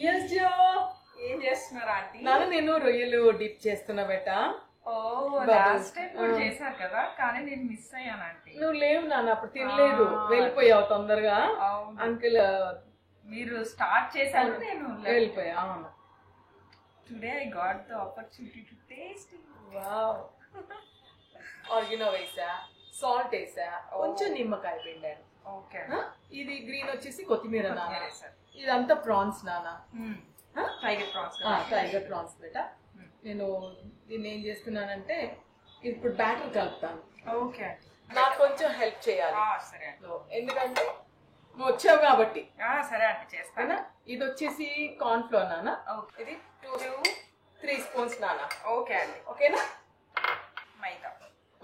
Yes జో ఏం చేస్తున్నారు aunty? నేను రొయ్యలు డిప్ చేస్తున్నా బెట. ఓ లాస్ట్ టైం కూడా చేశారు కదా, కానీ నేను మిస్ అయ్యాను ఆంటీ. నువ్వు లేవు నాన్న, అప్పుడు తినలేదు, వెళ్ళిపోయావు తొందరగా. అంకుల్ మీరు స్టార్ట్ చేశారు, నేను వెళ్ళిపోయా. అవును, today I got the opportunity to taste. Wow. Oregano వేసా, సాల్ట్ వేసా, కొంచెం నిమ్మకాయ పిండాను. ఓకే. ఇది గ్రీన్ వచ్చేసి కొత్తిమీర నాన్న. ఇదంతా ప్రాన్స్ నాన్న, టైగర్ ప్రాన్స్. టైగర్ ప్రాన్స్ బేట. నేను దీన్ని ఏం చేస్తున్నానంటే ఇప్పుడు బ్యాటర్ కలుపుతాను. ఓకే, నాకు కొంచెం హెల్ప్ చేయాలి. సరే, ఎందుకంటే నువ్వు వచ్చావు కాబట్టి. సరే అండి, చేస్తానా. ఇది వచ్చేసి కార్న్ ఫ్లోర్ నాన్న. ఇది 2-3 స్పూన్స్ నాన్న. ఓకే అండి. ఓకేనా.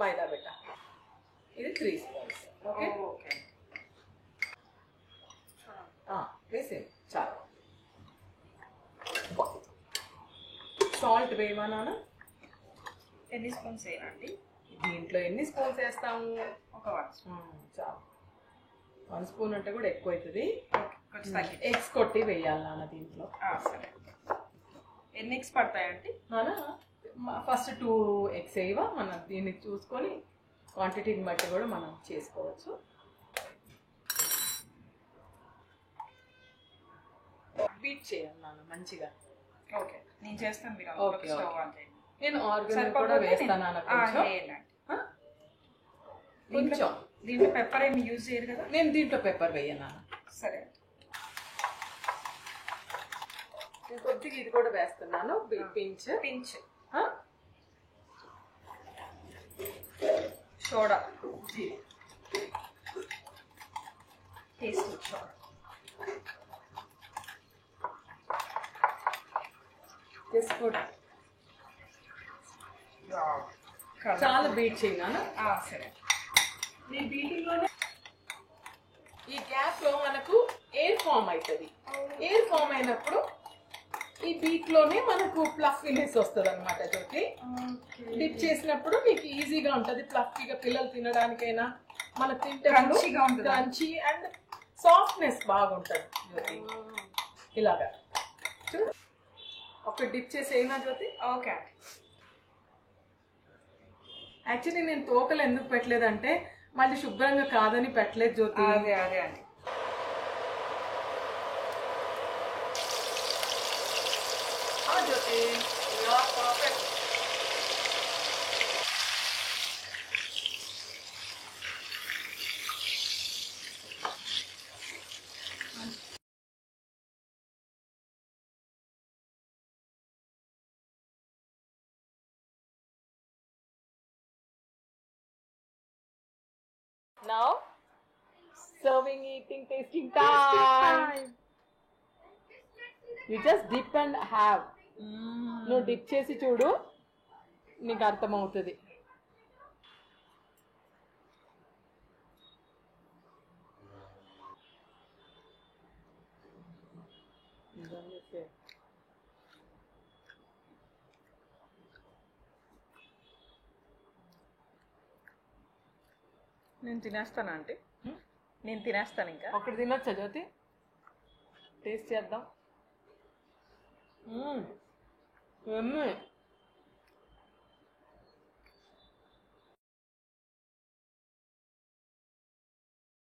మైదా బేట. ఇది 3 స్పూన్స్. ఓకే ఓకే, వేసే చాలు. సాల్ట్ వేయమా నాన్న. ఎన్ని స్పూన్స్ వేయాలండి? దీంట్లో ఎన్ని స్పూన్స్ వేస్తాము? ఒక 1 స్పూన్ చాలు. 1 స్పూన్ అంటే కూడా ఎక్కువ అవుతుంది. ఎగ్స్ కొట్టి వేయాలి నాన్న దీంట్లో. సరే. ఎన్ని ఎగ్స్ పడతాయండి నాన్న? ఫస్ట్ 2 ఎగ్స్ వేయవా? మనం దీన్ని చూసుకొని క్వాంటిటీని బట్టి కూడా మనం చేసుకోవచ్చు. బీట్ చేయాలి నాన్న మంచిగా. ఓకే, నేను చేస్తాను, మీరు నేను ఆర్గానిక్ కూడా వేస్తాను నాన్న. కొంచెం దీంట్లో పెప్పర్ ఏమి యూజ్ చేయరు కదా? నేను దీంట్లో పెప్పర్ వేయను నాన్న. సరే, నేను కొద్దిగా ఇది కూడా వేస్తున్నాను, పించ్ సోడా, టేస్ట్ సోడా. చాలా బీట్ చేయనా? సరే. ఈ బీటింగ్ లోనే ఈ గ్యాప్ లో మనకు ఎయిర్ ఫామ్ అవుతుంది. ఎయిర్ ఫామ్ అయినప్పుడు ఈ బీట్ లోనే మనకు ప్లఫీనెస్ వస్తుంది అనమాట. జ్యోతి, డిప్ చేసినప్పుడు మీకు ఈజీగా ఉంటది, ప్లఫీగా పిల్లలు తినడానికైనా మన తింటే క్రంచీ అండ్ సాఫ్ట్నెస్ బాగుంటది జ్యోతి. ఇలాగా ఒక డిప్ చేసి అయినా జ్యోతి. ఓకే. యాక్చువల్లీ నేను తోకలు ఎందుకు పెట్టలేదంటే మళ్ళీ శుభ్రంగా కాదని పెట్టలేదు జ్యోతి. అదే అండి. జ్యోతి perfect. Now, serving, eating, tasting time. You just dip and have. నువ్వు డిప్ చేసి చూడు, నీకు అర్థమవుతుంది. నేను తినేస్తాను ఆంటీ, నేను తినేస్తాను. ఇంకా ఒకటి తినొచ్చా జ్యోతి? టేస్ట్ చేద్దాం.